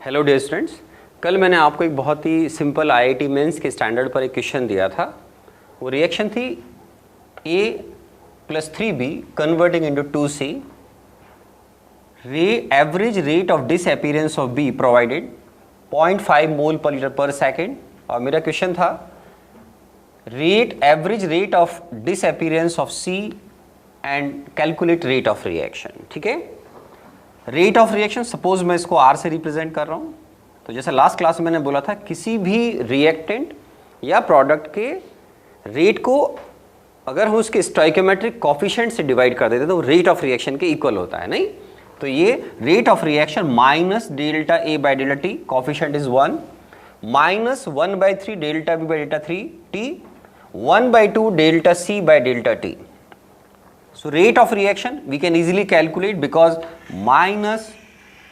Hello dear students, कल मैंने आपको एक बहुत ही सिंपल आईआईटी मेंस के स्टैंडर्ड पर एक क्वेश्चन दिया था। वो रिएक्शन थी A+3B converting into 2C, average rate of disappearance of B provided 0.5 mole per litre पर सेकेंड। और मेरा क्वेश्चन था average rate of disappearance of C and calculate rate of reaction. ठीक है, रेट ऑफ रिएक्शन सपोज मैं इसको R से represent कर रहा हूँ। तो जैसे लास्ट क्लास में मैंने बोला था, किसी भी रिएक्टेंट या प्रोडक्ट के रेट को अगर हम उसके स्टोइकोमेट्रिक कोफिशिएंट से डिवाइड कर देते तो रेट ऑफ रिएक्शन के इक्वल होता है, नहीं? तो ये rate of reaction minus delta A by delta T, coefficient is 1, minus 1/3 delta B by delta 3 T, 1/2 delta C by delta T. So rate of reaction we can easily calculate because minus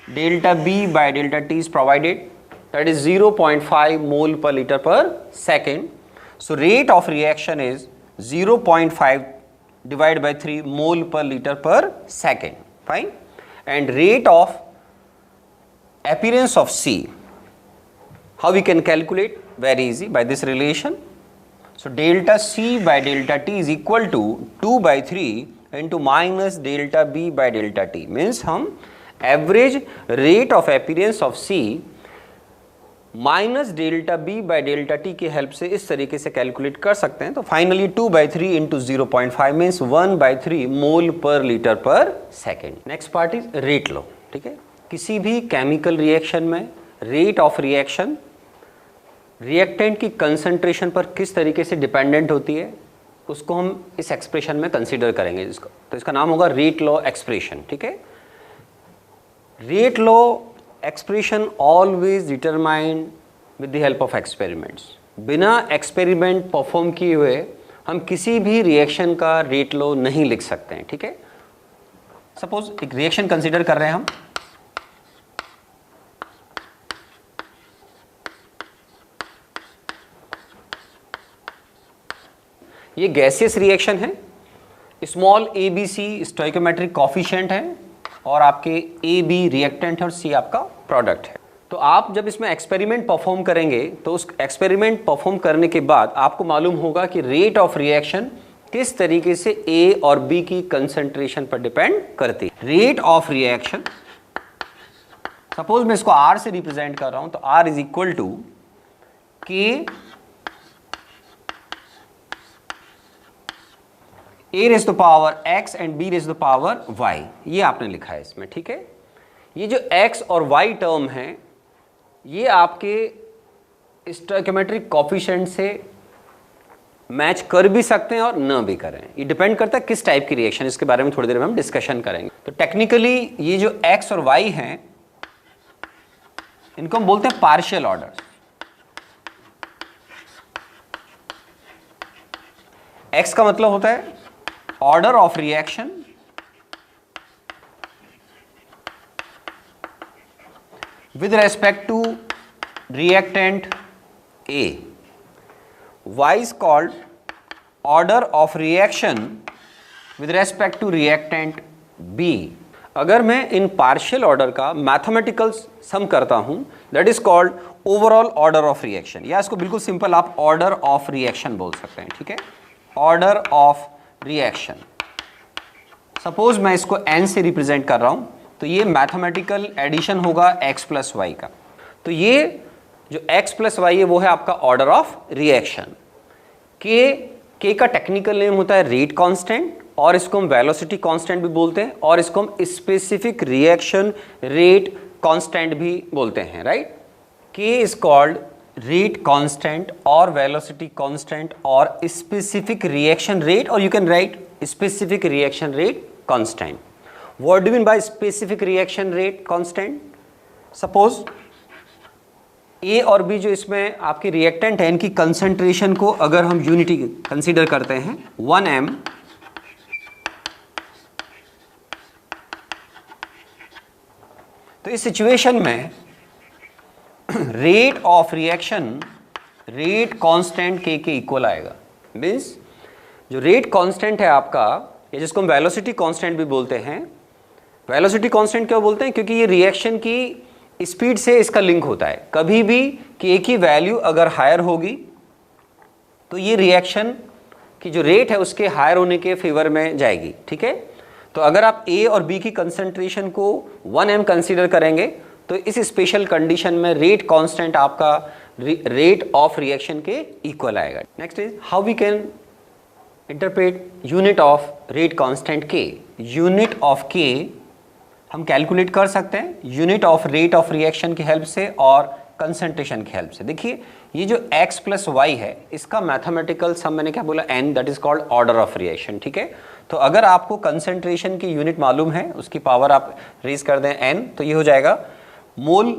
delta B by delta T is provided, that is 0.5 mole per liter per second. So rate of reaction is 0.5 divided by 3 mole per liter per second. Fine. And rate of appearance of C, how we can calculate? Very easy, by this relation. So delta C by delta T is equal to 2/3 into minus delta B by delta T. Means हम average rate of appearance of C minus delta B by delta T की help से इस तरीके से calculate कर सकते हैं। तो फाइनली 2/3 into 0.5 means 1/3 मोल पर लीटर पर second. Next part is rate law. ठीक है, किसी भी केमिकल रिएक्शन में रेट ऑफ रिएक्शन रिएक्टेंट की कंसंट्रेशन पर किस तरीके से डिपेंडेंट होती है, उसको हम इस एक्सप्रेशन में कंसीडर करेंगे इसको। तो इसका नाम होगा रेट लॉ एक्सप्रेशन। ठीक है, rate law expression always determined with the help of experiments. बिना एक्सपेरिमेंट परफॉर्म किए हुए हम किसी भी रिएक्शन का रेट लॉ नहीं लिख सकते हैं। ठीक है, सपोज एक रिएक्शन कंसीडर कर रहे हैं हम, ये गैसियस रिएक्शन है, small A B C stoichiometric coefficient है और आपके ए बी रिएक्टेंट है और सी आपका प्रोडक्ट है। तो आप जब इसमें एक्सपेरिमेंट परफॉर्म करेंगे तो उस एक्सपेरिमेंट परफॉर्म करने के बाद आपको मालूम होगा कि रेट ऑफ रिएक्शन किस तरीके से ए और बी की कंसंट्रेशन पर डिपेंड करती है। रेट ऑफ रिएक्शन, सपोज मैं इसको आर से रिप्रेजेंट कर रहा हूं, तो आर इज इक्वल टू के a raised to power x and b raised to power y, ये आपने लिखा है इसमें। ठीक है, ये जो x और y टर्म है ये आपके स्टोइकोमेट्रिक कोफिशिएंट से मैच कर भी सकते हैं और न भी करें, ये डिपेंड करता है किस टाइप की रिएक्शन। इसके बारे में थोड़ी देर में हम डिस्कशन करेंगे। तो टेक्निकली ये जो x और y हैं इनको हम बोलते हैं पार्शियल ऑर्डर। x का मतलब होता है order of reaction with respect to reactant A. Y is called order of reaction with respect to reactant B. अगर मैं इन पार्शियल ऑर्डर का मैथमेटिकल सम करता हूं, that is called overall order of reaction, या इसको बिल्कुल सिंपल आप ऑर्डर ऑफ रिएक्शन बोल सकते हैं। ठीक है, ऑर्डर ऑफ रिएक्शन। सपोज मैं इसको n से रिप्रेजेंट कर रहा हूं, तो ये मैथमेटिकल एडिशन होगा x प्लस वाई का। तो ये जो x प्लस वाई है वो है आपका ऑर्डर ऑफ रिएक्शन। के का टेक्निकल नेम होता है रेट कांस्टेंट, और इसको हम वेलोसिटी कांस्टेंट भी बोलते हैं, और इसको हम स्पेसिफिक रिएक्शन रेट कांस्टेंट भी बोलते हैं, राइट? के is called rate constant or velocity constant or specific reaction rate, or you can write specific reaction rate constant. What do you mean by specific reaction rate constant? Suppose A और B जो इसमें आपके reactant है, इनकी concentration को अगर हम unity consider करते हैं 1m, तो इस सिचुएशन में rate of reaction rate constant के इक्वल आएगा। मीन्स जो रेट कांस्टेंट है आपका, या जिसको हम वेलोसिटी कांस्टेंट भी बोलते हैं, वेलोसिटी कांस्टेंट क्यों बोलते हैं? क्योंकि ये रिएक्शन की स्पीड से इसका लिंक होता है। कभी भी K की वैल्यू अगर हायर होगी तो ये रिएक्शन की जो रेट है उसके हायर होने के फेवर में जाएगी, ठीक है। तो अगर आप A और B की कंसंट्रेशन को 1m कंसीडर करेंगे तो इस स्पेशल कंडीशन में रेट कांस्टेंट आपका रेट ऑफ रिएक्शन के इक्वल आएगा। Next is how we can interpret unit of rate constant K। Unit of K हम कैलकुलेट कर सकते हैं unit of rate of reaction की हेल्प से और कंसंट्रेशन की हेल्प से। देखिए ये जो x प्लस वाई है इसका मैथमेटिकल सम मैंने क्या बोला n, that is called order of reaction, ठीक है। तो अगर आपको कंसंट्रेशन की यूनिट मालूम है उसकी पावर आप रेज कर दें n, तो ये हो जाएगा मोल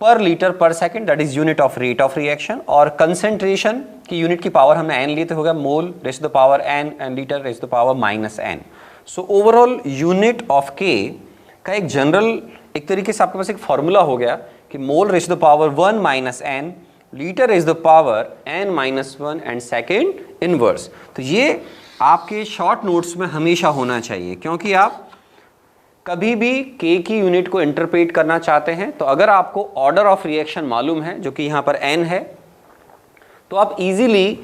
per litre per second, that is unit of rate of reaction. और कंसंट्रेशन की यूनिट की पावर हमने n ली तो होगा mole raise to the power n and litre raise to the power minus n। So overall unit of K का एक general एक तरीके से आपके पास एक फॉर्मूला हो गया कि mole raise to the power 1 minus n, litre raise to the power n minus 1 and second inverse. तो ये आपके शॉर्ट नोट्स में हमेशा होना चाहिए, क्योंकि आप कभी भी K की यूनिट को इंटरप्रेट करना चाहते हैं तो अगर आपको ऑर्डर ऑफ रिएक्शन मालूम है जो कि यहाँ पर n है तो आप इजीली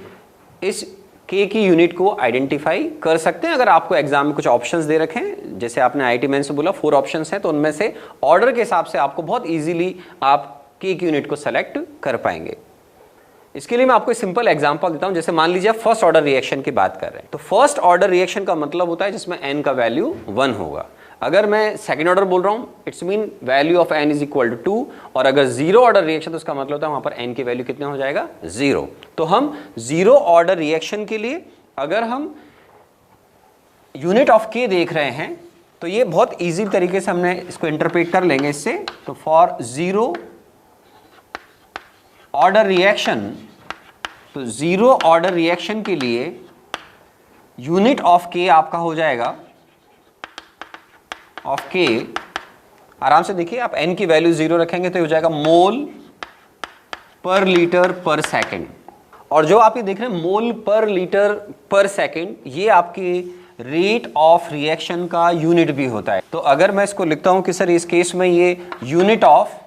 इस K की यूनिट को आइडेंटिफाई कर सकते हैं। अगर आपको एग्जाम में कुछ ऑप्शंस दे रखे हैं, जैसे आपने IIT मेंस से बोला 4 ऑप्शंस हैं, तो उनमें से ऑर्डर के हिसाब से आपको बहुत इजीली आप K की यूनिट को सेलेक्ट कर पाएंगे। इसके लिए मैं आपको सिंपल एग्जांपल देता हूं। जैसे मान लीजिए आप फर्स्ट ऑर्डर रिएक्शन की बात कर रहे हैं, तो फर्स्ट ऑर्डर रिएक्शन का मतलब होता है जिसमें n का वैल्यू 1 होगा। अगर मैं सेकंड ऑर्डर बोल रहा हूं it's mean value of n is equal to 2, और अगर जीरो ऑर्डर रिएक्शन तो उसका मतलब होता है वहां पर n की वैल्यू कितने हो जाएगा 0। तो हम जीरो ऑर्डर रिएक्शन के लिए अगर हम यूनिट ऑफ K देख रहे हैं तो ये बहुत इजी तरीके से हमने इसको इंटरप्रेट कर लेंगे इससे। तो फॉर जीरो ऑर्डर रिएक्शन, तो जीरो ऑर्डर रिएक्शन के लिए यूनिट ऑफ K आपका हो जाएगा ऑफ K, आराम से देखिए आप n की वैल्यू 0 रखेंगे तो हो जाएगा मोल पर लीटर पर सेकंड। और जो आप ये देख रहे हैं मोल पर लीटर पर सेकंड, ये आपकी रेट ऑफ रिएक्शन का यूनिट भी होता है। तो अगर मैं इसको लिखता हूं कि सर इस केस में ये unit of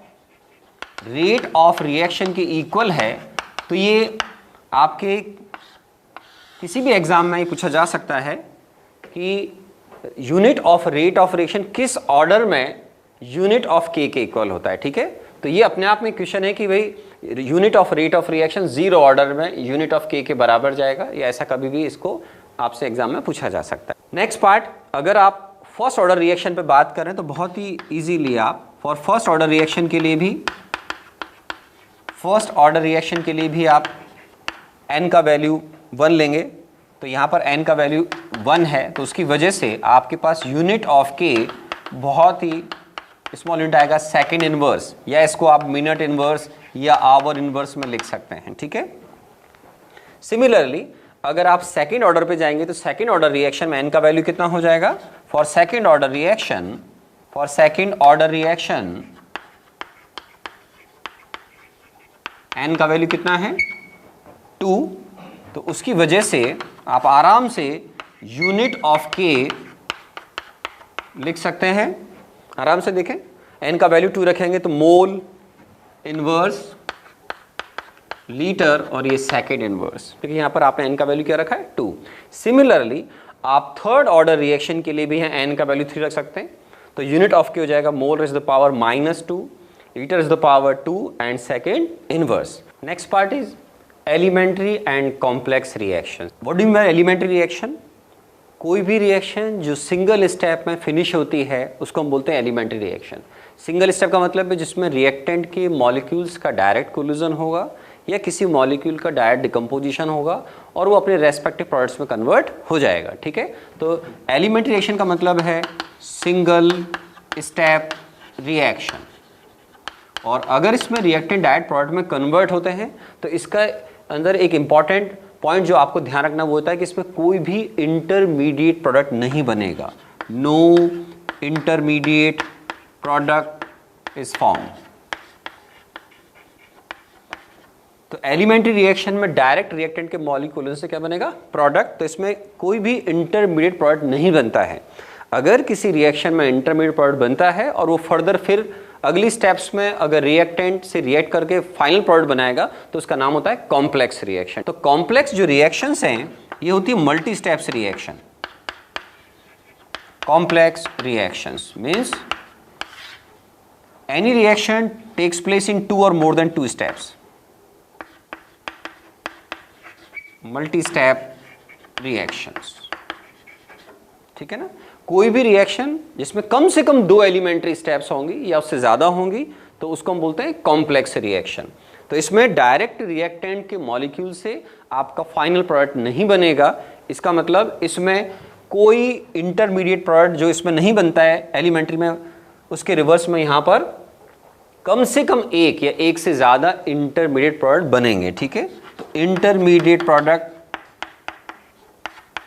rate of reaction के इक्वल है, तो ये आपके किसी भी एग्जाम में ये पूछा जा सकता है कि unit of rate of reaction किस ऑर्डर में यूनिट ऑफ K के इक्वल होता है, ठीक है। तो ये अपने आप में क्वेश्चन है कि भाई unit of rate of reaction zero order में यूनिट ऑफ K के बराबर जाएगा, या ऐसा कभी भी इसको आपसे एग्जाम में पूछा जा सकता है। नेक्स्ट पार्ट, अगर आप फर्स्ट ऑर्डर रिएक्शन पे बात करें तो बहुत ही इजीली आप फॉर फर्स्ट ऑर्डर रिएक्शन के लिए भी आप n का वैल्यू 1 लेंगे। तो यहाँ पर n का वैल्यू 1 है, तो उसकी वजह से आपके पास यूनिट ऑफ K बहुत ही स्मॉल यूनिट आएगा सेकंड इनवर्स, या इसको आप मिनट इनवर्स या आवर इनवर्स में लिख सकते हैं, ठीक है। सिमिलरली अगर आप सेकंड ऑर्डर पे जाएंगे तो सेकंड ऑर्डर रिएक्शन में n का वैल्यू कितना हो जाएगा। For second order reaction n का वैल्यू कितना है 2, तो उसकी वजह से आप आराम से यूनिट ऑफ K लिख सकते हैं। आराम से देखें, n का वैल्यू 2 रखेंगे तो मोल इनवर्स लीटर और ये सेकेंड इनवर्स, ठीक है। यहाँ पर आपने n का वैल्यू क्या रखा है 2। सिमिलरली आप थर्ड ऑर्डर रिएक्शन के लिए भी है n का वैल्यू 3 रख सकते हैं। तो यूनिट ऑफ K हो जाएगा mole raise to the power -2, litre raise to the power 2 and second inverse. Next part is elementary and complex reaction. What do you mean by elementary reaction? कोई भी reaction जो single step में finish होती है उसको हम बोलते हैं एलिमेंट्री रिएक्शन। सिंगल स्टेप का मतलब है जिसमें रिएक्टेंट के मॉलिक्यूल्स का डायरेक्ट कोलिजन होगा या किसी मॉलिक्यूल का डायरेक्ट डिकम्पोजिशन होगा और वो अपने रेस्पेक्टिव प्रोडक्ट्स में कन्वर्ट हो जाएगा, ठीक है। तो एलिमेंट्री रिएक्शन का मतलब है सिंगल स्टेप रिएक्शन, और अगर इसमें रिएक्टेंट डायरेक्ट प्रोडक्ट में कन्वर्ट होते हैं तो इसका अंदर एक इंपॉर्टेंट पॉइंट जो आपको ध्यान रखना वो होता है कि इसमें कोई भी इंटरमीडिएट प्रोडक्ट नहीं बनेगा। No intermediate product is form. तो एलिमेंट्री रिएक्शन में डायरेक्ट रिएक्टेंट के मॉलिक्यूल से क्या बनेगा प्रोडक्ट, तो इसमें कोई भी इंटरमीडिएट प्रोडक्ट नहीं बनता है। अगर किसी रिएक्शन में इंटरमीडिएट प्रोडक्ट बनता है और वो फर्दर फिर अगली स्टेप्स में अगर रिएक्टेंट से रिएक्ट करके फाइनल प्रोडक्ट बनाएगा तो उसका नाम होता है कॉम्प्लेक्स रिएक्शन। तो कॉम्प्लेक्स जो रिएक्शंस हैं ये होती है multi steps reaction. Complex reactions means any reaction takes place in 2 or more than 2 steps. Multi-step reactions. ठीक है ना, कोई भी रिएक्शन जिसमें कम से कम 2 एलिमेंट्री स्टेप्स होंगी या उससे ज़्यादा होंगी तो उसको हम बोलते हैं कॉम्प्लेक्स रिएक्शन। तो इसमें डायरेक्ट रिएक्टेंट के मॉलिक्यूल से आपका फाइनल प्रोडक्ट नहीं बनेगा। इसका मतलब इसमें कोई इंटरमीडिएट प्रोडक्ट जो इसमें नहीं बनता है एलिमेंट्री में, उसके रिवर्स में यहाँ पर कम से कम एक या एक से ज़्यादा इंटरमीडिएट प्रोडक्ट बनेंगे। ठीक है, तो intermediate product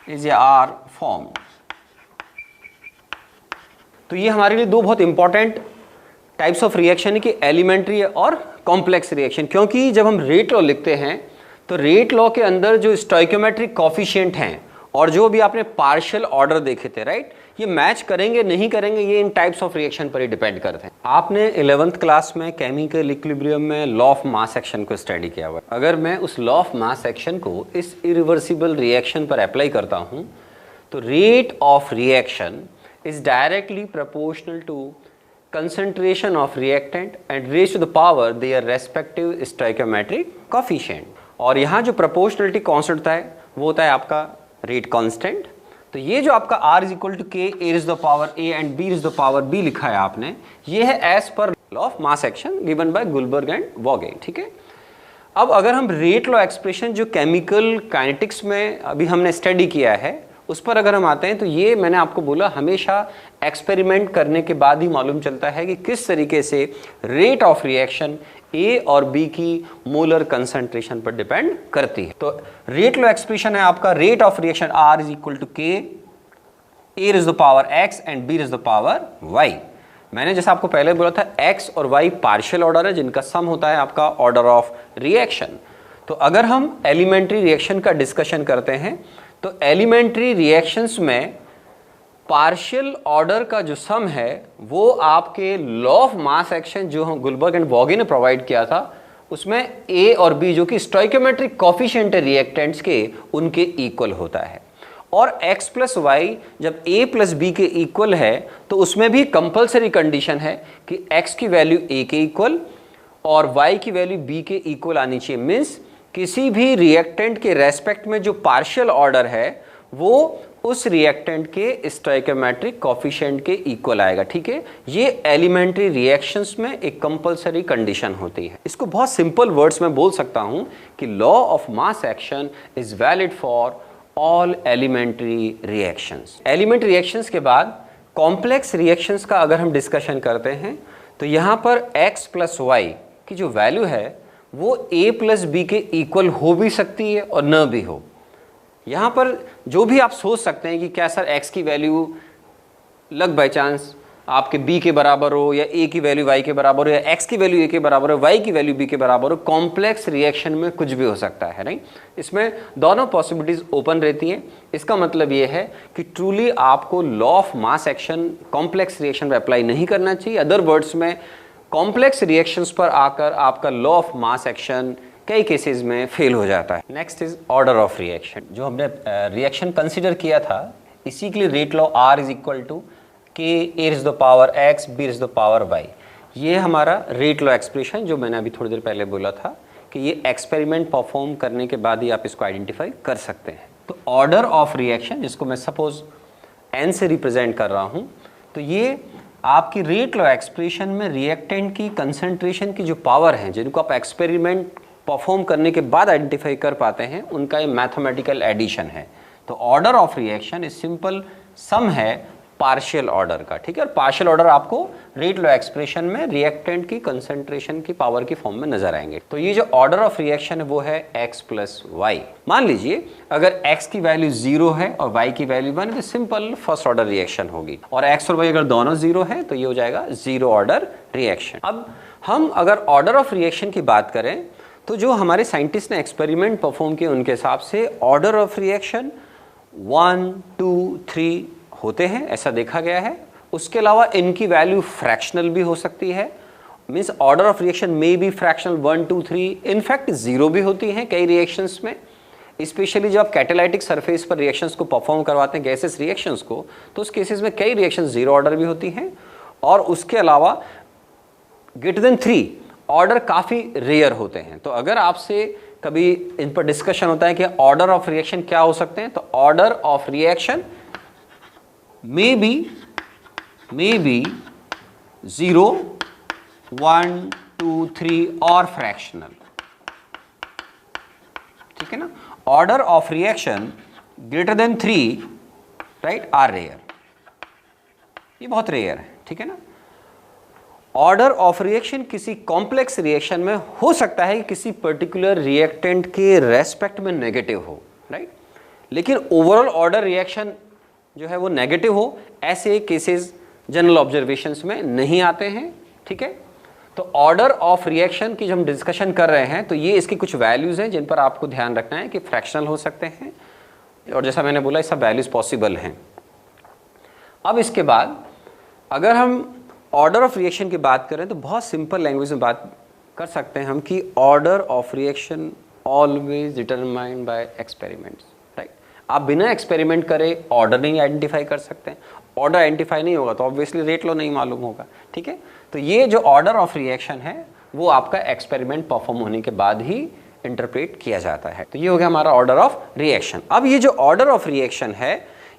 is are form. तो ये हमारे लिए दो बहुत इंपॉर्टेंट टाइप्स ऑफ रिएक्शन है कि एलिमेंट्री और कॉम्प्लेक्स रिएक्शन। क्योंकि जब हम रेट लॉ लिखते हैं तो रेट लॉ के अंदर जो स्टोइकियोमेट्रिक कोफिशिएंट हैं और जो भी आपने पार्शियल ऑर्डर देखे थे, राइट, ये मैच करेंगे नहीं करेंगे ये इन टाइप्स ऑफ रिएक्शन पर ही डिपेंड करते हैं। आपने 11th क्लास में केमिकल इक्विलिब्रियम में लॉ ऑफ मास एक्शन को स्टडी किया हुआ है। अगर मैं उस लॉ ऑफ मास एक्शन को इस इरिवर्सिबल रिएक्शन पर अप्लाई करता हूं तो rate of reaction is directly proportional to concentration of reactant and raised to the power their respective stoichiometric coefficient। और यहाँ जो proportionality constant होता है वो होता है आपका rate constant। तो ये जो आपका R is equal to K A is the power A and B is the power B लिखा है आपने, ये है as per law of mass action given by Gullberg and Vogel। ठीक है, अब अगर हम रेट लॉ एक्सप्रेशन जो केमिकल काइनेटिक्स में अभी हमने स्टडी किया है उस पर अगर हम आते हैं तो ये मैंने आपको बोला हमेशा एक्सपेरिमेंट करने के बाद ही मालूम चलता है कि किस तरीके से रेट ऑफ रिएक्शन ए और बी की मोलर कंसंट्रेशन पर डिपेंड करती है। तो रेट लॉ एक्सप्रेशन है आपका rate of reaction R is equal to K A is the power X and B is the power Y. मैंने जैसा आपको पहले बोला था एक्स और वाई पार्शियल ऑर्डर है जिनका सम होता है आपका ऑर्डर ऑफ रिएक्शन। तो अगर हम एलिमेंट्री रिएक्शन का डिस्कशन करते हैं तो एलिमेंट्री रिएक्शंस में पार्शियल ऑर्डर का जो सम है वो आपके लॉ ऑफ मास एक्शन जो हम गुलबर्ग एंड वॉगे ने प्रोवाइड किया था उसमें ए और बी जो कि स्टोइकियोमेट्रिक कोफिशिएंट रिएक्टेंट्स के उनके इक्वल होता है। और x प्लस वाई जब a प्लस बी के इक्वल है तो उसमें भी कंपलसरी कंडीशन है कि x की वैल्यू a के इक्वल और y की वैल्यू b के इक्वल आनी चाहिए। मीन्स किसी भी रिएक्टेंट के रेस्पेक्ट में जो पार्शियल ऑर्डर है वो उस रिएक्टेंट के स्टोइकियोमेट्रिक कोफिशिएंट के इक्वल आएगा। ठीक है, ये एलिमेंट्री रिएक्शंस में एक कंपलसरी कंडीशन होती है। इसको बहुत सिंपल वर्ड्स में बोल सकता हूं कि law of mass action is valid for all elementary reactions. Elementary reactions के बाद कॉम्प्लेक्स रिएक्शंस का अगर हम डिस्कशन करते हैं तो यहां पर x प्लस वाई की जो वैल्यू है वो a प्लस बी के इक्वल हो भी सकती है और न भी हो। यहाँ पर जो भी आप सोच सकते हैं कि क्या सर x की वैल्यू लग बाई चांस आपके b के बराबर हो या a की वैल्यू y के बराबर हो या x की वैल्यू a के बराबर हो y की वैल्यू b के बराबर हो, कॉम्प्लेक्स रिएक्शन में कुछ भी हो सकता है, नहीं। इसमें दोनों पॉसिबिलिटीज ओपन रहती हैं। इसका मतलब ये है कि ट्रूली आपको law of mass action complex reaction पर अप्लाई नहीं करना चाहिए। अदर वर्ड्स में कॉम्प्लेक्स रिएक्शंस पर आकर आपका लॉ ऑफ मास एक्शन कई केसेस में फेल हो जाता है। Next is order of reaction. जो हमने रिएक्शन कंसीडर किया था इसी के लिए rate law R is equal to K A is the power X B is the power Y. ये हमारा रेट लॉ एक्सप्रेशन जो मैंने अभी थोड़ी देर पहले बोला था कि ये एक्सपेरिमेंट परफॉर्म करने के बाद ही आप इसको आइडेंटिफाई कर सकते हैं। तो ऑर्डर ऑफ रिएक्शन जिसको मैं सपोज एन से रिप्रेजेंट कर रहा हूँ, तो ये आपकी रेट लॉ एक्सप्रेशन में रिएक्टेंट की कंसंट्रेशन की जो पावर है जिनको आप एक्सपेरिमेंट परफॉर्म करने के बाद आइडेंटिफाई कर पाते हैं उनका ये मैथमेटिकल एडिशन है। तो order of reaction is simple सम है पार्शियल ऑर्डर का। ठीक है, और पार्शियल ऑर्डर आपको रेट लॉ एक्सप्रेशन में रिएक्टेंट की कंसंट्रेशन की पावर की फॉर्म में नजर आएंगे। तो ये जो ऑर्डर ऑफ रिएक्शन है वो है x प्लस वाई। मान लीजिए अगर x की वैल्यू 0 है और y की वैल्यू 1 है तो सिंपल फर्स्ट ऑर्डर रिएक्शन होगी, और x और y अगर दोनों 0 है तो ये हो जाएगा 0 ऑर्डर रिएक्शन। अब हम अगर ऑर्डर ऑफ रिएक्शन की बात करें तो जो हमारे साइंटिस्ट ने एक्सपेरिमेंट परफॉर्म किए उनके हिसाब से ऑर्डर ऑफ रिएक्शन 1 2 3 होते हैं, ऐसा देखा गया है। उसके अलावा इनकी वैल्यू फ्रैक्शनल भी हो सकती है means order of reaction may B fractional 1 2 3, in fact 0 भी होती हैं कई रिएक्शंस में, स्पेशली जब आप कैटालाइटिक सरफेस पर रिएक्शंस को परफॉर्म करवाते हैं गैसेस रिएक्शंस को, तो उस केसेस में कई रिएक्शंस 0 ऑर्डर भी होती हैं। और उसके अलावा ग्रेटर देन 3 ऑर्डर काफ़ी रेयर होते हैं। तो अगर आपसे कभी इन पर डिस्कशन होता है कि ऑर्डर ऑफ रिएक्शन क्या हो सकते हैं, तो order of reaction may be 0 1 2 3 और फ्रैक्शनल, ठीक है ना। Order of reaction greater than 3 right are rare, ये बहुत रेयर है, ठीक है ना। ऑर्डर ऑफ रिएक्शन किसी कॉम्प्लेक्स रिएक्शन में हो सकता है कि किसी पर्टिकुलर रिएक्टेंट के रेस्पेक्ट में नेगेटिव हो, राइट, लेकिन ओवरऑल ऑर्डर रिएक्शन जो है वो नेगेटिव हो, ऐसे केसेस जनरल ऑब्जर्वेशंस में नहीं आते हैं, ठीक है। तो ऑर्डर ऑफ रिएक्शन की जब हम डिस्कशन कर रहे हैं तो ये इसकी कुछ वैल्यूज हैं जिन पर आपको ध्यान रखना है कि फ्रैक्शनल हो सकते हैं, और जैसा मैंने बोला ये सब वैल्यूज पॉसिबल हैं। अब इसके बाद अगर हम ऑर्डर ऑफ रिएक्शन की बात करें तो बहुत सिंपल लैंग्वेज में बात कर सकते हैं हम कि order of reaction always determined by experiments, right. आप बिना एक्सपेरिमेंट करे ऑर्डर नहीं आइडेंटिफाई कर सकते हैं, ऑर्डर आइडेंटिफाई नहीं होगा तो ऑब्वियसली रेट लॉ नहीं मालूम होगा, ठीक है। तो ये जो ऑर्डर ऑफ रिएक्शन है वो आपका एक्सपेरिमेंट परफॉर्म होने के बाद ही इंटरप्रेट किया जाता है। तो ये हो गया हमारा ऑर्डर ऑफ रिएक्शन। अब ये जो ऑर्डर ऑफ रिएक्शन है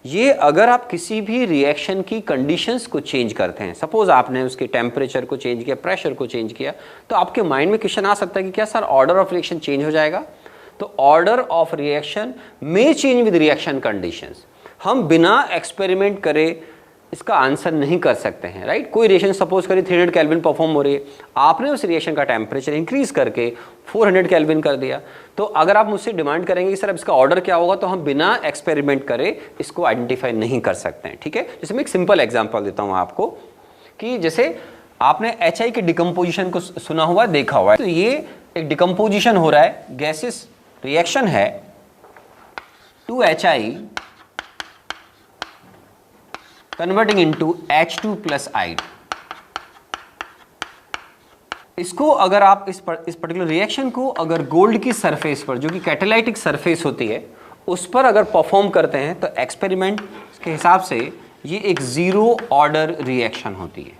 ये अगर आप किसी भी रिएक्शन की कंडीशंस को चेंज करते हैं, सपोज आपने उसके टेम्परेचर को चेंज किया, प्रेशर को चेंज किया, तो आपके माइंड में क्वेश्चन आ सकता है कि क्या sir order of reaction change हो जाएगा। तो order of reaction may change with reaction conditions. हम बिना एक्सपेरिमेंट करे इसका आंसर नहीं कर सकते हैं, राइट। कोई रिएक्शन सपोज करिए 300 केल्विन परफॉर्म हो रही है, आपने उस रिएक्शन का टेम्परेचर इंक्रीज करके 400 केल्विन कर दिया, तो अगर आप मुझसे डिमांड करेंगे कि सर अब इसका ऑर्डर क्या होगा, तो हम बिना एक्सपेरिमेंट करे इसको आइडेंटिफाई नहीं कर सकते हैं, ठीक है। जैसे मैं एक सिंपल एग्जांपल देता हूं आपको कि जैसे आपने HI के डिकम्पोजिशन को सुना हुआ, देखा हुआ है, तो ये एक डिकम्पोजिशन हो रहा है, गैसेस रिएक्शन है 2HI converting into H2 plus I। इसको अगर आप इस पर्टिकुलर रिएक्शन को अगर गोल्ड की सरफेस पर, जो कि कैटालाइटिक सरफेस होती है, उस पर अगर परफॉर्म करते हैं तो एक्सपेरिमेंट के हिसाब से ये एक 0 ऑर्डर रिएक्शन होती है।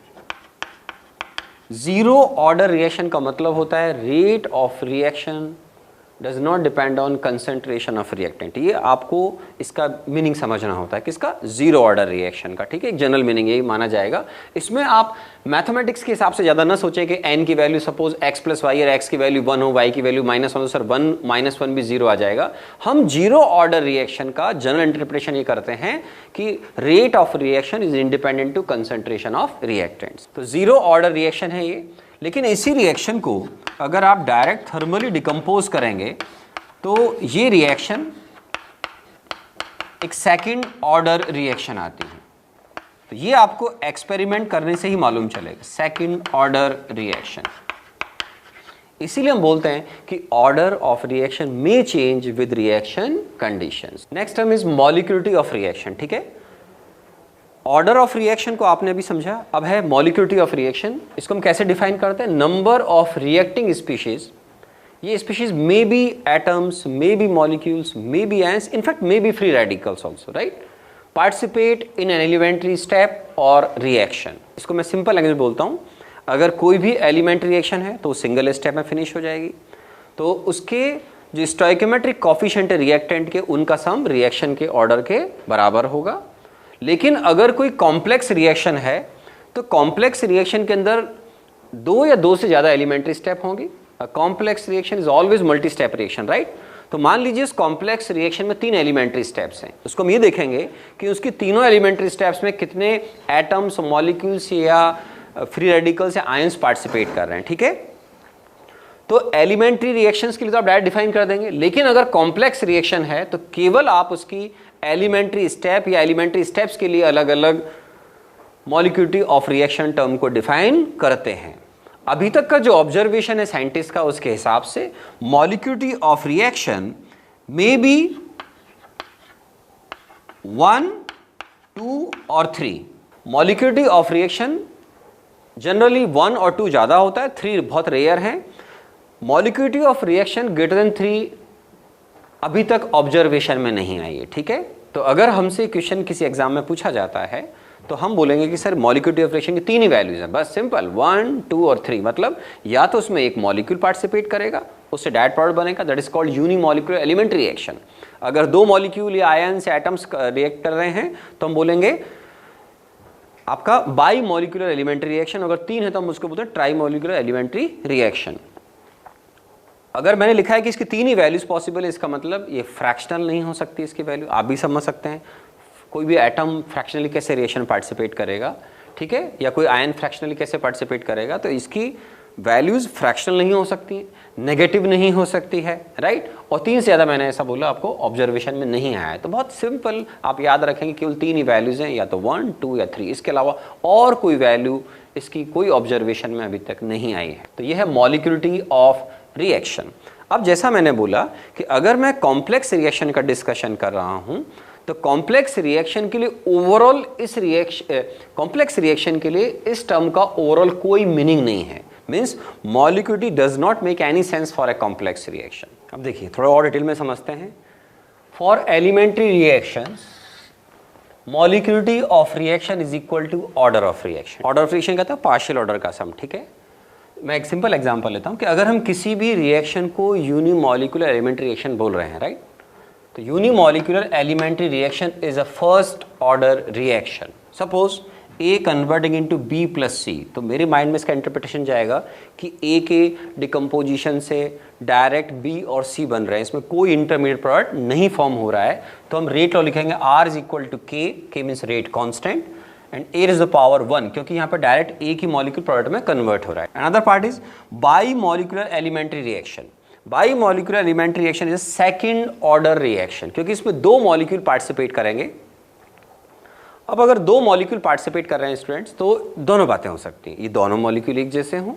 0 ऑर्डर रिएक्शन का मतलब होता है rate of reaction does not depend on concentration of reactant. ये आपको इसका मीनिंग समझना होता है किसका, 0 ऑर्डर रिएक्शन का, ठीक है। एक जनरल मीनिंग यही माना जाएगा। इसमें आप मैथमेटिक्स के हिसाब से ज़्यादा ना सोचें कि n की value suppose x plus y और x की वैल्यू 1 हो, y की वैल्यू -1 हो, सर 1 - 1 भी 0 आ जाएगा। हम 0 ऑर्डर रिएक्शन का जनरल इंटरप्रिटेशन ये करते हैं कि rate of reaction is independent to concentration of reactants. तो 0 ऑर्डर रिएक्शन है ये। लेकिन इसी रिएक्शन को अगर आप डायरेक्ट थर्मली डिकम्पोज करेंगे तो ये रिएक्शन एक सेकंड ऑर्डर रिएक्शन आती है। तो ये आपको एक्सपेरिमेंट करने से ही मालूम चलेगा, सेकंड ऑर्डर रिएक्शन। इसीलिए हम बोलते हैं कि order of reaction may change with reaction conditions. Next term is molecularity of reaction, ठीक है। ऑर्डर ऑफ रिएक्शन को आपने अभी समझा, अब है मॉलिक्यूलिटी ऑफ रिएक्शन। इसको हम कैसे डिफाइन करते हैं, नंबर ऑफ रिएक्टिंग स्पीशीज। ये species may be atoms, may be molecules, may be ions, in fact may be free radicals also, right, participate in an elementary step और रिएक्शन। इसको मैं सिंपल लैंग्वेज बोलता हूँ, अगर कोई भी एलिमेंट्री रिएक्शन है तो सिंगल स्टेप में फिनिश हो जाएगी, तो उसके जो स्टोइकोमेट्रिक कोफिशिएंट रिएक्टेंट के उनका सम रिएक्शन के ऑर्डर के बराबर होगा। लेकिन अगर कोई कॉम्प्लेक्स रिएक्शन है तो कॉम्प्लेक्स रिएक्शन के अंदर 2 या 2 से ज़्यादा एलिमेंट्री स्टेप होंगी। Complex reaction is always multi step reaction, right. तो मान लीजिए इस कॉम्प्लेक्स रिएक्शन में 3 एलिमेंट्री स्टेप्स हैं, उसको हम ये देखेंगे कि उसकी तीनों एलिमेंट्री स्टेप्स में कितने एटम्स, मॉलिक्यूल्स या फ्री रेडिकल्स या आयंस पार्टिसिपेट कर रहे हैं, ठीक है। तो एलिमेंट्री रिएक्शंस के लिए तो आप डायरेक्ट डिफाइन कर देंगे, लेकिन अगर कॉम्प्लेक्स रिएक्शन है तो केवल आप उसकी एलिमेंट्री स्टेप या एलिमेंट्री स्टेप्स के लिए अलग अलग मॉलिक्यूलिटी ऑफ रिएक्शन टर्म को डिफाइन करते हैं। अभी तक का जो ऑब्जर्वेशन है साइंटिस्ट का, उसके हिसाब से मॉलिक्यूलिटी ऑफ रिएक्शन मे बी 1, 2 और 3। मॉलिक्यूलिटी ऑफ रिएक्शन जनरली 1 और 2 ज़्यादा होता है, 3 बहुत रेयर है। मॉलिक्यूलिटी ऑफ रिएक्शन ग्रेटर देन 3 अभी तक ऑब्जर्वेशन में नहीं आई है, ठीक है। तो अगर हमसे क्वेश्चन किसी एग्जाम में पूछा जाता है तो हम बोलेंगे कि सर मॉलिक्यूलिटी ऑफ रिएक्शन की 3 ही वैल्यूज हैं, बस सिंपल 1, 2 और 3। मतलब या तो उसमें एक मॉलिक्यूल पार्टिसिपेट करेगा, उससे डायरेक्ट प्रोडक्ट बनेगा, that is called unimolecular elementary reaction. अगर 2 मॉलिक्यूल या आयन्स या एटम्स रिएक्ट कर रहे हैं तो हम बोलेंगे आपका बाई मॉलिक्यूलर एलिमेंट्री रिएक्शन। अगर 3 है तो हम उसको बोलते हैं ट्राई मॉलिक्यूलर एलिमेंट्री रिएक्शन। अगर मैंने लिखा है कि इसकी 3 ही वैल्यूज पॉसिबल है, इसका मतलब ये फ्रैक्शनल नहीं हो सकती इसकी वैल्यू। आप भी समझ सकते हैं कोई भी एटम फ्रैक्शनली कैसे रिएक्शन पार्टिसिपेट करेगा, ठीक है, या कोई आयन फ्रैक्शनली कैसे पार्टिसिपेट करेगा। तो इसकी वैल्यूज फ्रैक्शनल नहीं हो सकती, नेगेटिव नहीं हो सकती है, राइट। और 3 से ज़्यादा मैंने ऐसा बोला आपको ऑब्जर्वेशन में नहीं आया है। तो बहुत सिंपल आप याद रखेंगे केवल 3 ही वैल्यूज हैं, या तो 1, 2 या 3। इसके अलावा और कोई वैल्यू इसकी कोई ऑब्जर्वेशन में अभी तक नहीं आई है। तो यह है मॉलिक्यूलिटी ऑफ रिएक्शन। अब जैसा मैंने बोला कि अगर मैं कॉम्प्लेक्स रिएक्शन का डिस्कशन कर रहा हूं तो कॉम्प्लेक्स रिएक्शन के लिए ओवरऑल कॉम्प्लेक्स रिएक्शन के लिए इस टर्म का ओवरऑल कोई मीनिंग नहीं है। Means molecularity does not make any sense for a complex reaction. अब देखिए थोड़ा और डिटेल में समझते हैं। For elementary reactions molecularity of reaction is equal to order of reaction. Order of reaction कहता है पार्शियल ऑर्डर का सम, ठीक है। मैं एक सिंपल एग्जांपल लेता हूं कि अगर हम किसी भी रिएक्शन को यूनिमॉलिक्यूलर एलिमेंट्री रिएक्शन बोल रहे हैं, राइट, तो unimolecular elementary reaction is a first order reaction. Suppose A converting into B plus C, तो मेरे माइंड में इसका इंटरप्रिटेशन जाएगा कि A के डिकम्पोजिशन से डायरेक्ट B और C बन रहे हैं, इसमें कोई इंटरमीडिएट प्रोडक्ट नहीं फॉर्म हो रहा है। तो हम रेट लॉ लिखेंगे R is equal to K means rate constant and A is the power 1, क्योंकि यहाँ पर डायरेक्ट A की मॉलिक्यूल प्रोडक्ट में कन्वर्ट हो रहा है। Another part is bimolecular elementary reaction. Bimolecular elementary reaction is second order reaction, क्योंकि इसमें 2 मॉलिक्यूल पार्टिसिपेट करेंगे। अब अगर 2 मॉलिक्यूल पार्टिसिपेट कर रहे हैं स्टूडेंट्स, तो दोनों बातें हो सकती हैं, ये दोनों मॉलिक्यूल एक जैसे हों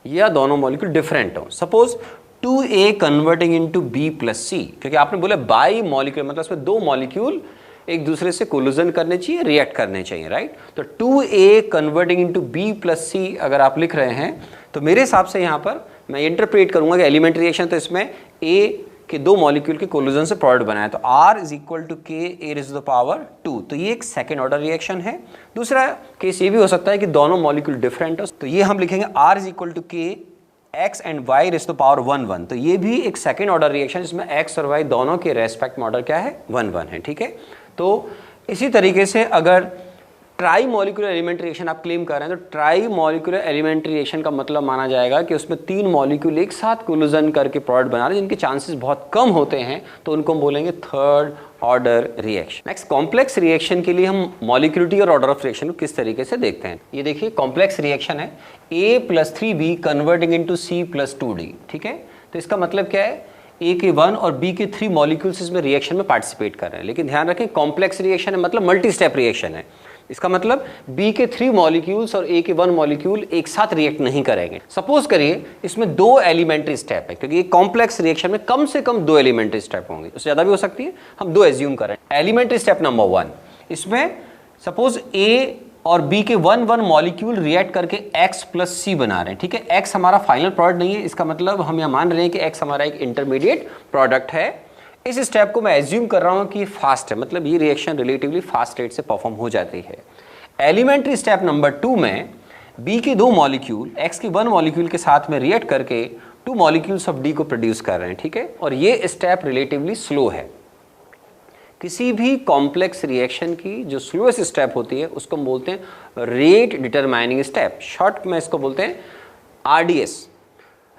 या दोनों मॉलिक्यूल डिफरेंट हों। Suppose 2A converting into B plus C, क्योंकि आपने बोला बाई मॉलिक्यूल मतलब इसमें 2 मॉलिक्यूल एक दूसरे से कोलिजन करने चाहिए, रिएक्ट करने चाहिए, राइट। तो 2A converting into B plus C अगर आप लिख रहे हैं तो मेरे हिसाब से यहाँ पर मैं इंटरप्रेट करूंगा कि एलिमेंट्री रिएक्शन तो इसमें A के 2 मॉलिक्यूल के कोलिजन से प्रोडक्ट बनाया, तो R is equal to K A is the power 2। तो ये एक सेकेंड ऑर्डर रिएक्शन है। दूसरा केस ये भी हो सकता है कि दोनों मॉलिक्यूल डिफरेंट हो, तो ये हम लिखेंगे R is equal to K X and Y is the power 1 1। तो ये भी एक सेकेंड ऑर्डर रिएक्शन जिसमें X और Y दोनों के रेस्पेक्ट में ऑर्डर क्या है 1 1 है, ठीक है। तो इसी तरीके से अगर ट्राई मॉलिक्यूलर एलिमेंट्री रिएक्शन आप क्लेम कर रहे हैं तो ट्राई मॉलिक्यूलर एलिमेंट्री रिएक्शन का मतलब माना जाएगा कि उसमें 3 मॉलिक्यूल एक साथ कोलिजन करके प्रोडक्ट बना रहे हैं जिनके चांसेस बहुत कम होते हैं, तो उनको हम बोलेंगे third order reaction. Next complex reaction के लिए हम मॉलिक्यूलिटी और ऑर्डर ऑफ रिएक्शन को किस तरीके से देखते हैं। ये देखिए कॉम्प्लेक्स रिएक्शन है A plus 3B converting into C plus 2D, ठीक है। तो इसका मतलब क्या है, A के 1 और B के 3 मॉलिक्यूल्स इसमें रिएक्शन में पार्टिसिपेट कर रहे हैं, लेकिन ध्यान रखें कॉम्प्लेक्स रिएक्शन है मतलब मल्टी स्टेप रिएक्शन है। इसका मतलब B के 3 मॉलिक्यूल्स और A के 1 मॉलिक्यूल एक साथ रिएक्ट नहीं करेंगे। सपोज करिए इसमें 2 एलिमेंट्री स्टेप है, क्योंकि कॉम्प्लेक्स रिएक्शन में कम से कम 2 एलिमेंट्री स्टेप होंगे, उससे ज्यादा भी हो सकती है, हम 2 एज्यूम कर रहे हैं। एलिमेंट्री स्टेप नंबर 1, इसमें सपोज A और B के 1 1 मॉलिक्यूल रिएक्ट करके X प्लस C बना रहे हैं, ठीक है। X हमारा फाइनल प्रोडक्ट नहीं है, इसका मतलब हम यहाँ मान रहे हैं कि X हमारा एक इंटरमीडिएट प्रोडक्ट है। इस स्टेप को मैं एज्यूम कर रहा हूं कि फास्ट है, मतलब ये रिएक्शन रिलेटिवली फास्ट रेट से परफॉर्म हो जाती है। एलिमेंट्री स्टेप नंबर 2 में B के 2 मॉलिक्यूल X के 1 मॉलिक्यूल के साथ में रिएक्ट करके 2 मॉलिक्यूल्स ऑफ D को प्रोड्यूस कर रहे हैं, ठीक है। और ये स्टेप रिलेटिवली स्लो है। किसी भी कॉम्प्लेक्स रिएक्शन की जो स्लोएस्ट स्टेप होती है उसको हम बोलते हैं रेट डिटरमाइनिंग स्टेप, शॉर्ट में इसको बोलते हैं RDS।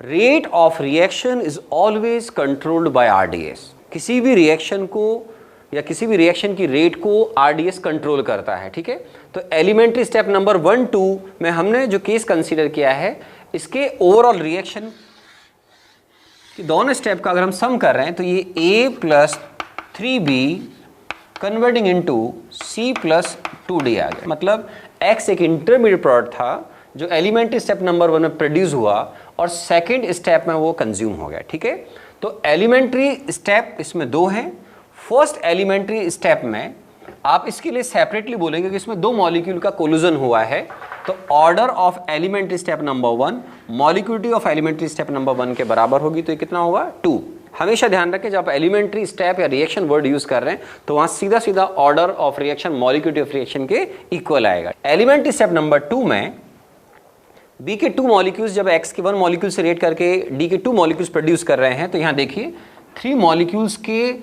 Rate of reaction is always controlled by RDS। किसी भी रिएक्शन को या किसी भी रिएक्शन की रेट को RDS कंट्रोल करता है, ठीक है। तो एलिमेंट्री स्टेप नंबर 1 2 में हमने जो केस कंसीडर किया है, इसके ओवरऑल रिएक्शन की दोनों स्टेप का अगर हम सम कर रहे हैं तो ये A plus 3B converting into C plus 2D आ गया। मतलब X एक इंटरमीडिएट प्रोडक्ट था जो एलिमेंट्री स्टेप नंबर 1 में प्रोड्यूस हुआ और सेकेंड स्टेप में वो कंज्यूम हो गया, ठीक है। तो एलिमेंट्री स्टेप इसमें 2 हैं। फर्स्ट एलिमेंट्री स्टेप में आप इसके लिए सेपरेटली बोलेंगे कि इसमें 2 मॉलिक्यूल का कोलिजन हुआ है तो order of elementary step number 1 molecularity of elementary step number 1 के बराबर होगी, तो ये कितना होगा 2। हमेशा ध्यान रखें जब आप एलिमेंट्री स्टेप या रिएक्शन वर्ड यूज कर रहे हैं तो वहां सीधा सीधा order of reaction molecularity of reaction के इक्वल आएगा। एलिमेंट्री स्टेप नंबर 2 में बी के 2 मॉलिक्यूल्स जब एक्स के 1 मॉलिक्यूल से रिएक्ट करके डी के 2 मॉलिक्यूल्स प्रोड्यूस कर रहे हैं, तो यहां देखिए 3 मॉलिक्यूल्स के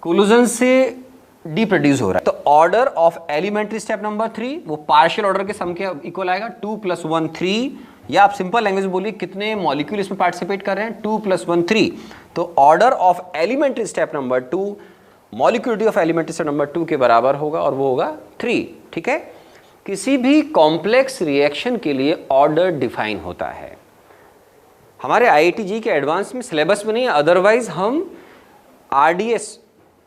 कोलिजन से डी प्रोड्यूस हो रहा है। तो order of elementary step number 3 वो पार्शियल ऑर्डर के सम के इक्वल आएगा, 2 + 1 3, या आप सिंपल लैंग्वेज बोलिए कितने मॉलिक्यूल इसमें पार्टिसिपेट कर रहे हैं, 2 + 1 3। तो order of elementary step number 2 molecularity of elementary step number 2 के बराबर होगा और वो होगा 3। ठीक है, किसी भी कॉम्प्लेक्स रिएक्शन के लिए ऑर्डर डिफाइन होता है। हमारे IIT-JEE के एडवांस में सिलेबस में नहीं है, अदरवाइज हम RDS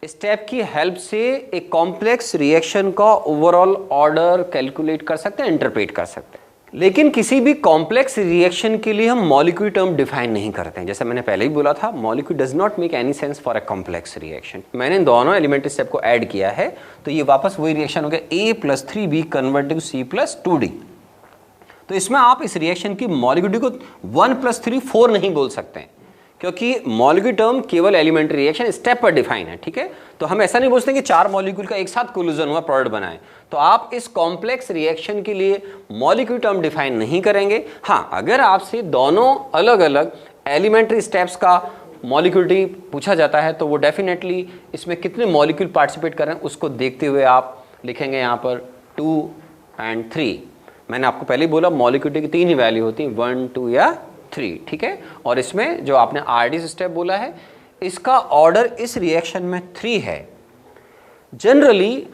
स्टेप की हेल्प से एक कॉम्प्लेक्स रिएक्शन का ओवरऑल ऑर्डर कैलकुलेट कर सकते हैं, इंटरप्रेट कर सकते हैं। लेकिन किसी भी कॉम्प्लेक्स रिएक्शन के लिए हम मॉलिक्यूल टर्म डिफाइन नहीं करते हैं। जैसे मैंने पहले ही बोला था, molecule does not make any sense for a complex reaction. मैंने दोनों एलिमेंट्री स्टेप को ऐड किया है तो ये वापस वही रिएक्शन हो गया A + 3B converting C + 2D। तो इसमें आप इस रिएक्शन की मॉलिक्यूलिटी को 1 + 3 4 नहीं बोल सकते हैं, क्योंकि मॉलिक्यूल टर्म केवल एलिमेंट्री रिएक्शन स्टेप पर डिफाइन है। ठीक है, तो हम ऐसा नहीं बोलते कि 4 मॉलिक्यूल का एक साथ कोलिजन हुआ प्रोडक्ट बनाए। तो आप इस कॉम्प्लेक्स रिएक्शन के लिए मॉलिक्यूल टर्म डिफाइन नहीं करेंगे। हाँ, अगर आपसे दोनों अलग अलग एलिमेंट्री स्टेप्स का मॉलिक्यूलिटी पूछा जाता है तो वो डेफिनेटली इसमें कितने मॉलिक्यूल पार्टिसिपेट कर रहे हैं उसको देखते हुए आप लिखेंगे यहाँ पर 2 और 3। मैंने आपको पहले ही बोला मॉलिक्यूलिटी की 3 ही वैल्यू होती है, 1 2 या 3। ठीक है, और इसमें जो आपने RDS स्टेप बोला है इसका ऑर्डर इस रिएक्शन में 3 है। जनरली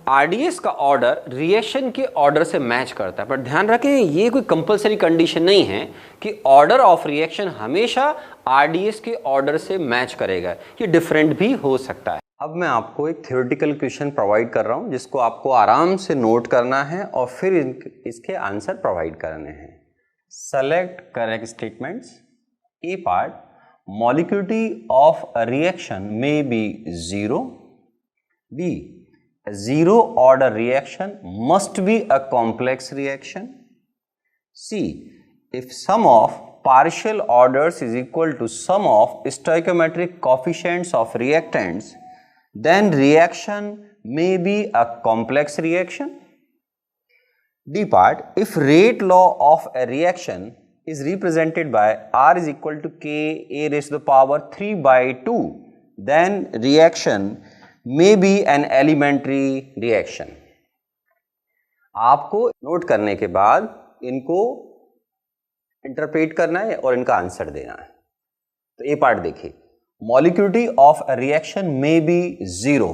RDS का ऑर्डर रिएक्शन के ऑर्डर से मैच करता है, पर ध्यान रखें ये कोई कंपलसरी कंडीशन नहीं है कि ऑर्डर ऑफ रिएक्शन हमेशा RDS के ऑर्डर से मैच करेगा, ये डिफरेंट भी हो सकता है। अब मैं आपको एक थ्योरेटिकल क्वेश्चन प्रोवाइड कर रहा हूं जिसको आपको आराम से नोट करना है और फिर इसके आंसर प्रोवाइड करने हैं। Select correct statements. A part, molecularity of a reaction may be 0. B, a zero order reaction must be a complex reaction. C, if sum of partial orders is equal to sum of stoichiometric coefficients of reactants, then reaction may be a complex reaction. D part, if rate law of a reaction is represented by R is equal to K A⁻³ 3/2, then reaction may be an elementary reaction. आपको note करने के बाद इनको interpret करना है और इनका answer देना है। तो ए पार्ट देखिए, molecularity of a reaction may be 0।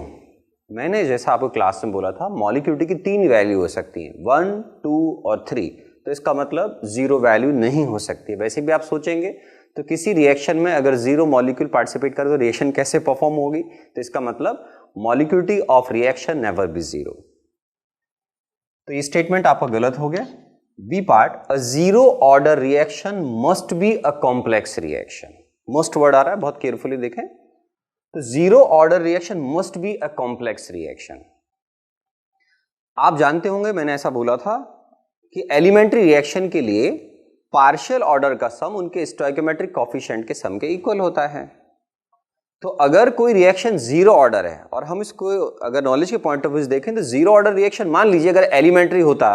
मैंने जैसा आपको क्लास में बोला था मॉलिक्यूलिटी की 3 वैल्यू हो सकती हैं, 1 2 और 3। तो इसका मतलब 0 वैल्यू नहीं हो सकती। वैसे भी आप सोचेंगे तो किसी रिएक्शन में अगर 0 मॉलिक्यूल पार्टिसिपेट करे तो रिएक्शन कैसे परफॉर्म होगी, तो इसका मतलब molecularity of reaction never be 0। तो ये स्टेटमेंट आपका गलत हो गया। B part, a 0 order reaction must be a complex reaction. Must word आ रहा है, बहुत केयरफुली देखें। तो 0 order reaction must be a complex reaction. आप जानते होंगे मैंने ऐसा बोला था कि एलिमेंट्री रिएक्शन के लिए पार्शियल ऑर्डर का सम उनके स्टोइकियोमेट्रिक कोएफिशिएंट के सम के इक्वल होता है। तो अगर कोई रिएक्शन 0 ऑर्डर है और हम इसको अगर नॉलेज के पॉइंट ऑफ व्यू से देखें तो 0 ऑर्डर रिएक्शन मान लीजिए अगर एलिमेंट्री होता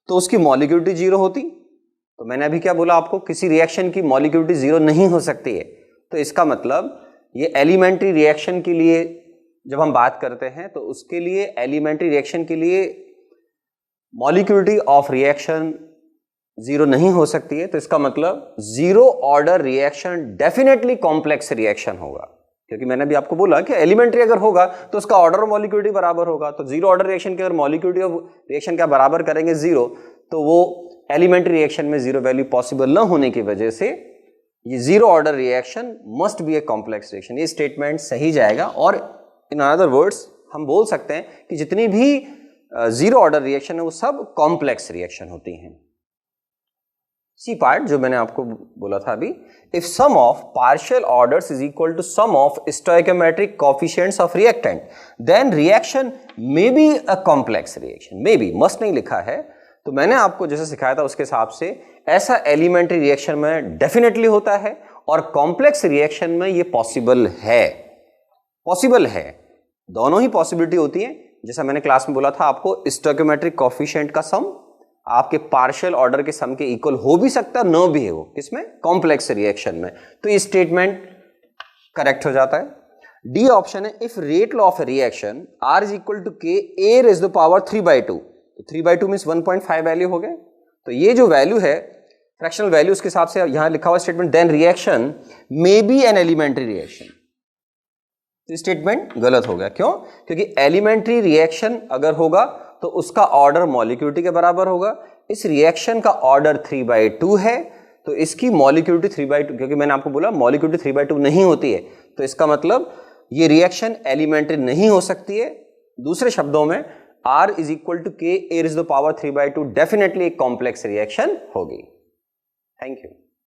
तो उसकी मॉलिक्यूलिटी 0 होती। तो मैंने अभी क्या बोला आपको, किसी रिएक्शन की मॉलिक्यूलिटी 0 नहीं हो सकती है। तो इसका मतलब ये एलिमेंट्री रिएक्शन के लिए जब हम बात करते हैं तो उसके लिए एलिमेंट्री रिएक्शन के लिए मॉलिक्यूलिटी ऑफ रिएक्शन 0 नहीं हो सकती है। तो इसका मतलब 0 order reaction definitely complex reaction होगा, क्योंकि मैंने भी आपको बोला कि एलिमेंट्री अगर होगा तो उसका ऑर्डर और मॉलिक्यूलिटी बराबर होगा। तो 0 ऑर्डर रिएक्शन के अगर मॉलिक्यूलिटी ऑफ रिएक्शन का बराबर करेंगे 0, तो वो एलिमेंट्री रिएक्शन में 0 वैल्यू पॉसिबल न होने की वजह से ये 0 ऑर्डर रिएक्शन मस्ट बी ए कॉम्प्लेक्स रिएक्शन। ये स्टेटमेंट सही जाएगा। और इन अदर वर्ड्स हम बोल सकते हैं कि जितनी भी 0 ऑर्डर रिएक्शन है वो सब कॉम्प्लेक्स रिएक्शन होती हैं। सी पार्ट जो मैंने आपको बोला था अभी, if sum of partial orders is equal to sum of stoichiometric coefficients of reactant, then reaction may be a complex reaction. May be, must नहीं लिखा है। तो मैंने आपको जैसे सिखाया था उसके हिसाब से ऐसा एलिमेंट्री रिएक्शन में डेफिनेटली होता है और कॉम्प्लेक्स रिएक्शन में ये पॉसिबल है, दोनों ही पॉसिबिलिटी होती है। जैसा मैंने क्लास में बोला था आपको, स्टोइकियोमेट्रिक कोएफिशिएंट का सम आपके पार्शियल ऑर्डर के सम के इक्वल हो भी सकता है, न भी हो, किसमें, कॉम्प्लेक्स रिएक्शन में। तो ये स्टेटमेंट करेक्ट हो जाता है। डी ऑप्शन है, if rate law of reaction R is equal to K A raise to power 3/2, तो 3/2 मीन्स 1.5 वैल्यू हो गए। तो ये जो वैल्यू है फ्रैक्शनल वैल्यू, उसके हिसाब से यहां लिखा हुआ statement then reaction may be an elementary reaction, तो स्टेटमेंट गलत हो गया। क्यों? क्योंकि एलिमेंट्री रिएक्शन अगर होगा तो उसका ऑर्डर मॉलिक्यूलिटी के बराबर होगा। इस रिएक्शन का ऑर्डर 3/2 है, तो इसकी मॉलिक्यूलिटी 3/2, क्योंकि मैंने आपको बोला मॉलिक्यूलिटी 3/2 नहीं होती है, तो इसका मतलब ये रिएक्शन एलिमेंट्री नहीं हो सकती है। दूसरे शब्दों में R is equal to K A raise to power 3/2 definitely एक कॉम्प्लेक्स रिएक्शन होगी। Thank you.